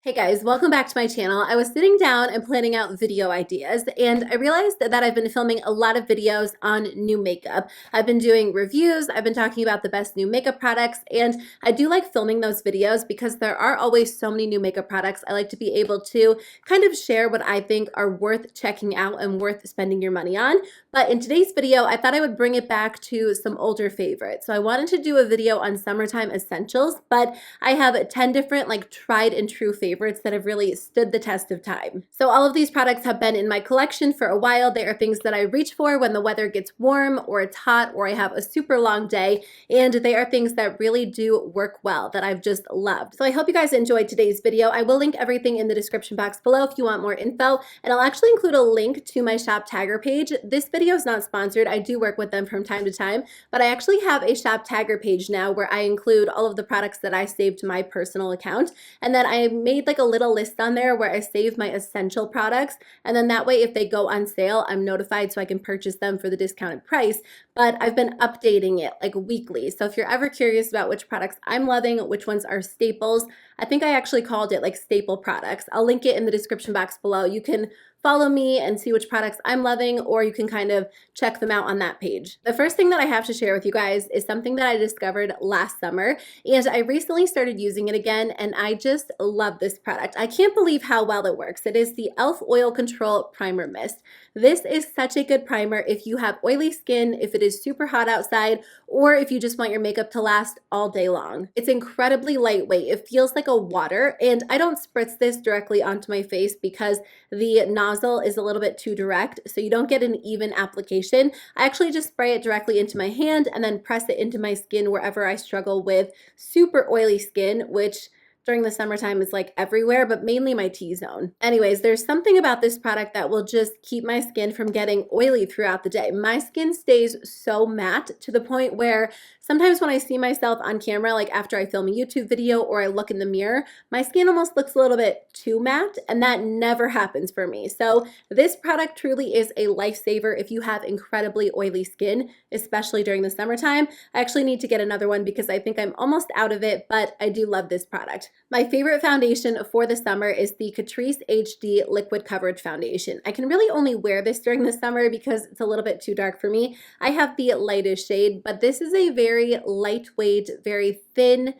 Hey guys, welcome back to my channel. I was sitting down and planning out video ideas, and I realized that I've been filming a lot of videos on new makeup. I've been doing reviews, I've been talking about the best new makeup products, and I do like filming those videos because there are always so many new makeup products. I like to be able to kind of share what I think are worth checking out and worth spending your money on. But in today's video, I thought I would bring it back to some older favorites. So I wanted to do a video on summertime essentials, but I have 10 different like tried and true favorites that have really stood the test of time. So all of these products have been in my collection for a while. They are things that I reach for when the weather gets warm or it's hot or I have a super long day, and they are things that really do work well that I've just loved. So I hope you guys enjoyed today's video. I will link everything in the description box below if you want more info, and I'll actually include a link to my Shop Tagger page. This video is not sponsored. I do work with them from time to time, but I actually have a Shop Tagger page now where I include all of the products that I saved to my personal account, and then I made like a little list on there where I save my essential products, and then that way if they go on sale I'm notified so I can purchase them for the discounted price. But I've been updating it like weekly, so if you're ever curious about which products I'm loving, which ones are staples, I think I actually called it like staple products. I'll link it in the description box below. You can follow me and see which products I'm loving, or you can kind of check them out on that page. The first thing that I have to share with you guys is something that I discovered last summer, and I recently started using it again, and I just love this product. I can't believe how well it works. It is the E.L.F. Oil Control Primer Mist. This is such a good primer if you have oily skin, if it is super hot outside, or if you just want your makeup to last all day long. It's incredibly lightweight. It feels like a water, and I don't spritz this directly onto my face because the nozzle is a little bit too direct, so you don't get an even application. I actually just spray it directly into my hand and then press it into my skin wherever I struggle with super oily skin, which during the summertime is like everywhere, but mainly my T-zone. Anyways, there's something about this product that will just keep my skin from getting oily throughout the day. My skin stays so matte to the point where sometimes when I see myself on camera, like after I film a YouTube video or I look in the mirror, my skin almost looks a little bit too matte, and that never happens for me. So this product truly is a lifesaver if you have incredibly oily skin, especially during the summertime. I actually need to get another one because I think I'm almost out of it, but I do love this product. My favorite foundation for the summer is the Catrice HD Liquid Coverage Foundation. I can really only wear this during the summer because it's a little bit too dark for me. I have the lightest shade, but this is a very lightweight, very thin,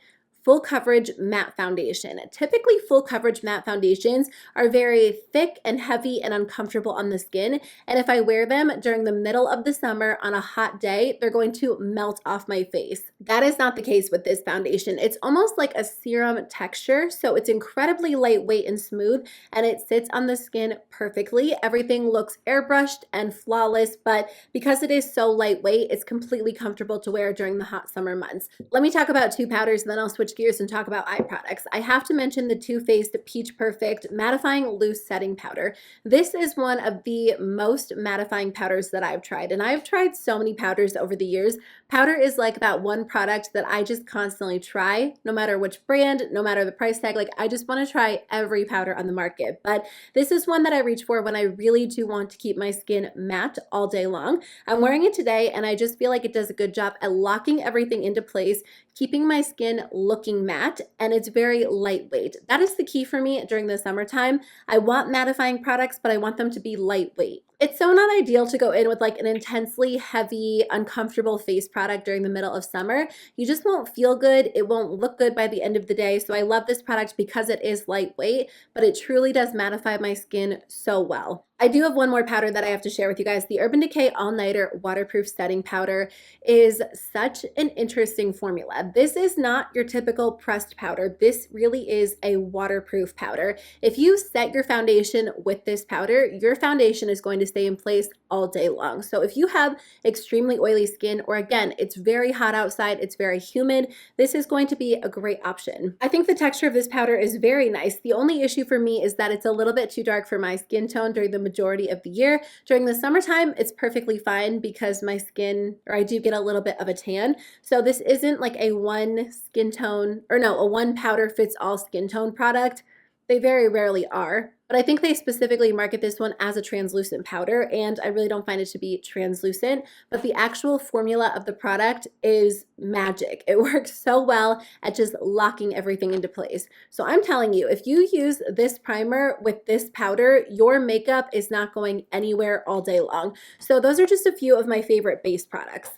full coverage matte foundation. Typically, full coverage matte foundations are very thick and heavy and uncomfortable on the skin, and if I wear them during the middle of the summer on a hot day, they're going to melt off my face. That is not the case with this foundation. It's almost like a serum texture, so it's incredibly lightweight and smooth, and it sits on the skin perfectly. Everything looks airbrushed and flawless, but because it is so lightweight, it's completely comfortable to wear during the hot summer months. Let me talk about two powders, and then I'll switch gears and talk about eye products. I have to mention the Too Faced Peach Perfect Mattifying Loose Setting Powder. This is one of the most mattifying powders that I've tried, and I've tried so many powders over the years. Powder is like that one product that I just constantly try, no matter which brand, no matter the price tag. Like, I just want to try every powder on the market, but this is one that I reach for when I really do want to keep my skin matte all day long. I'm wearing it today, and I just feel like it does a good job at locking everything into place, keeping my skin looking matte, and it's very lightweight. That is the key for me during the summertime. I want mattifying products, but I want them to be lightweight. It's so not ideal to go in with like an intensely heavy, uncomfortable face product during the middle of summer. You just won't feel good. It won't look good by the end of the day. So I love this product because it is lightweight, but it truly does mattify my skin so well. I do have one more powder that I have to share with you guys. The Urban Decay All Nighter Waterproof Setting Powder is such an interesting formula. This is not your typical pressed powder. This really is a waterproof powder. If you set your foundation with this powder, your foundation is going to stay in place all day long. So if you have extremely oily skin, or again, it's very hot outside, it's very humid, this is going to be a great option. I think the texture of this powder is very nice. The only issue for me is that it's a little bit too dark for my skin tone during the majority of the year. During the summertime, it's perfectly fine because my skin, or I do get a little bit of a tan. So this isn't like a one skin tone, or no, a one powder fits all skin tone product. They very rarely are. but I think they specifically market this one as a translucent powder, and I really don't find it to be translucent, but the actual formula of the product is magic. It works so well at just locking everything into place. So I'm telling you, if you use this primer with this powder, your makeup is not going anywhere all day long. So those are just a few of my favorite base products.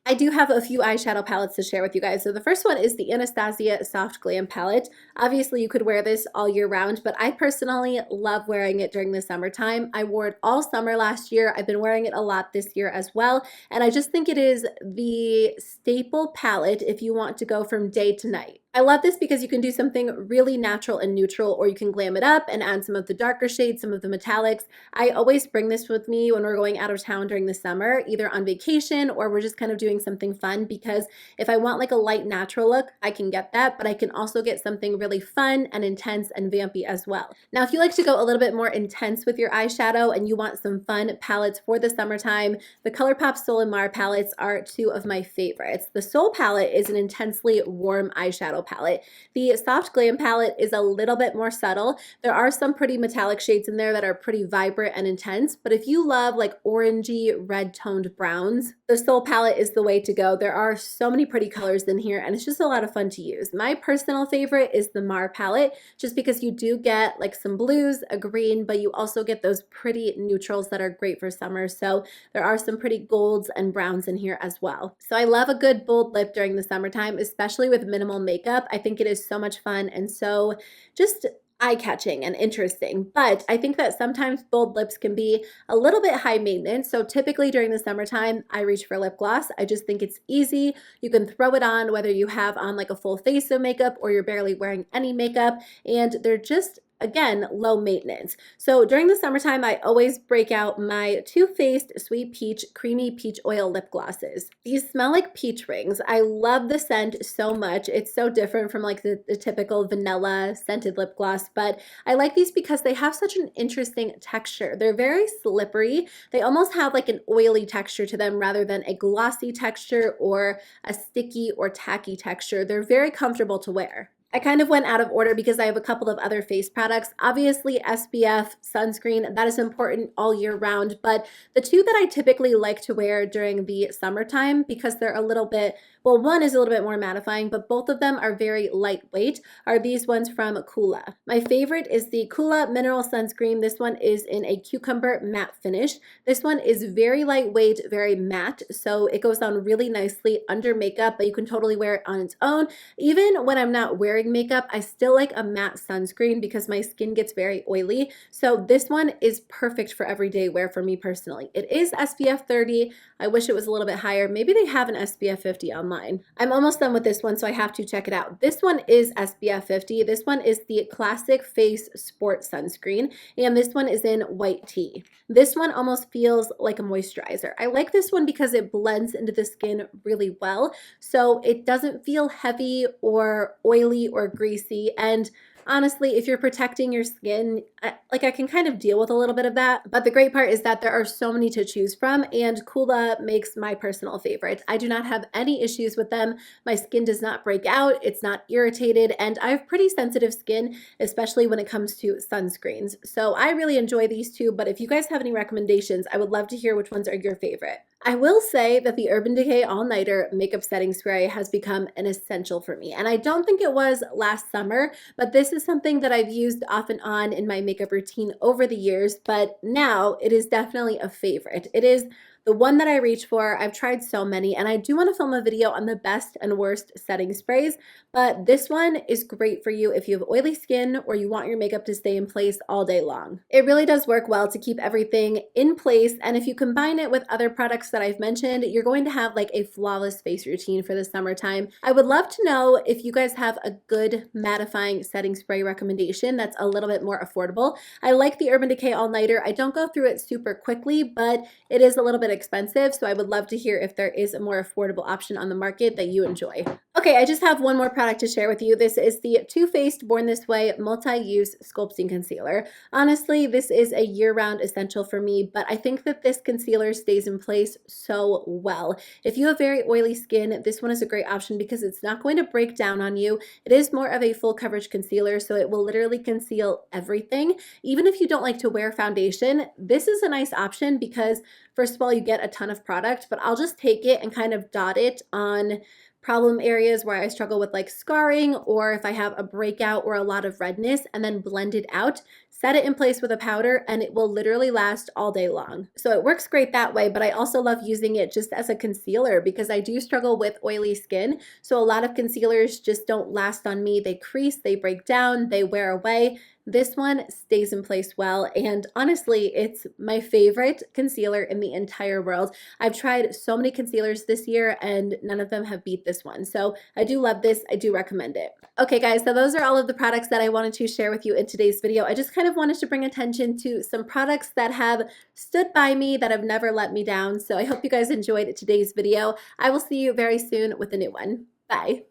I do have a few eyeshadow palettes to share with you guys. So the first one is the Anastasia Soft Glam Palette. Obviously, you could wear this all year round, but I personally love wearing it during the summertime. I wore it all summer last year. I've been wearing it a lot this year as well, and I just think it is the staple palette if you want to go from day to night. I love this because you can do something really natural and neutral, or you can glam it up and add some of the darker shades, some of the metallics. I always bring this with me when we're going out of town during the summer, either on vacation or we're just kind of doing something fun, because if I want like a light natural look, I can get that, but I can also get something really fun and intense and vampy as well. Now, if you like to go a little bit more intense with your eyeshadow and you want some fun palettes for the summertime, the ColourPop Sol and Mar palettes are two of my favorites. The Sol palette is an intensely warm eyeshadow palette. The Soft Glam palette is a little bit more subtle. There are some pretty metallic shades in there that are pretty vibrant and intense, but if you love like orangey, red toned browns, the Sol palette is the way to go. There are so many pretty colors in here, and it's just a lot of fun to use. My personal favorite is the Mar palette, just because you do get like some blues, a green, but you also get those pretty neutrals that are great for summer. So there are some pretty golds and browns in here as well. So I love a good bold lip during the summertime, especially with minimal makeup. I think it is so much fun and so just eye-catching and interesting, but I think that sometimes bold lips can be a little bit high maintenance. So typically during the summertime, I reach for lip gloss. I just think it's easy. You can throw it on whether you have on like a full face of makeup or you're barely wearing any makeup, and they're just, again, low maintenance. So during the summertime, I always break out my Too Faced Sweet Peach Creamy Peach Oil Lip Glosses. These smell like peach rings. I love the scent so much. It's so different from like the typical vanilla scented lip gloss, but I like these because they have such an interesting texture. They're very slippery. They almost have like an oily texture to them rather than a glossy texture or a sticky or tacky texture. They're very comfortable to wear. I kind of went out of order because I have a couple of other face products. Obviously, SPF, sunscreen, that is important all year round, but the two that I typically like to wear during the summertime, because they're a little bit, well, one is a little bit more mattifying, but both of them are very lightweight, are these ones from Coola. My favorite is the Coola Mineral Sunscreen. This one is in a cucumber matte finish. This one is very lightweight, very matte, so it goes on really nicely under makeup, but you can totally wear it on its own. Even when I'm not wearing makeup, I still like a matte sunscreen because my skin gets very oily. So this one is perfect for everyday wear for me personally. It is SPF 30. I wish it was a little bit higher. Maybe they have an SPF 50 online. I'm almost done with this one, so I have to check it out. This one is SPF 50. This one is the Classic Face Sport Sunscreen, and this one is in white tea. This one almost feels like a moisturizer. I like this one because it blends into the skin really well, so it doesn't feel heavy or oily or greasy. And honestly, if you're protecting your skin, I can kind of deal with a little bit of that. But the great part is that there are so many to choose from, and Coola makes my personal favorite. I do not have any issues with them. My skin does not break out. It's not irritated, and I have pretty sensitive skin, especially when it comes to sunscreens. So I really enjoy these two, but if you guys have any recommendations, I would love to hear which ones are your favorite. I will say that the Urban Decay All Nighter Makeup Setting Spray has become an essential for me, and I don't think it was last summer, but this is something that I've used off and on in my makeup routine over the years, but now it is definitely a favorite. It is the one that I reach for. I've tried so many, and I do want to film a video on the best and worst setting sprays, but this one is great for you if you have oily skin or you want your makeup to stay in place all day long. It really does work well to keep everything in place, and if you combine it with other products that I've mentioned, you're going to have like a flawless face routine for the summertime. I would love to know if you guys have a good mattifying setting spray recommendation that's a little bit more affordable. I like the Urban Decay All Nighter. I don't go through it super quickly, but it is a little bit expensive, so I would love to hear if there is a more affordable option on the market that you enjoy. Okay, I just have one more product to share with you. This is the Too Faced Born This Way Multi-Use Sculpting Concealer. Honestly, this is a year-round essential for me, but I think that this concealer stays in place so well. If you have very oily skin, this one is a great option because it's not going to break down on you. It is more of a full coverage concealer, so it will literally conceal everything. Even if you don't like to wear foundation, this is a nice option because first of all, you get a ton of product, but I'll just take it and kind of dot it on problem areas where I struggle with like scarring, or if I have a breakout or a lot of redness, and then blend it out, set it in place with a powder, and it will literally last all day long. So it works great that way, but I also love using it just as a concealer because I do struggle with oily skin. So a lot of concealers just don't last on me. They crease, they break down, they wear away. This one stays in place well, and honestly, it's my favorite concealer in the entire world. I've tried so many concealers this year, and none of them have beat this one. So I do love this. I do recommend it. Okay, guys, so those are all of the products that I wanted to share with you in today's video. I just kind of wanted to bring attention to some products that have stood by me, that have never let me down. So I hope you guys enjoyed today's video. I will see you very soon with a new one. Bye.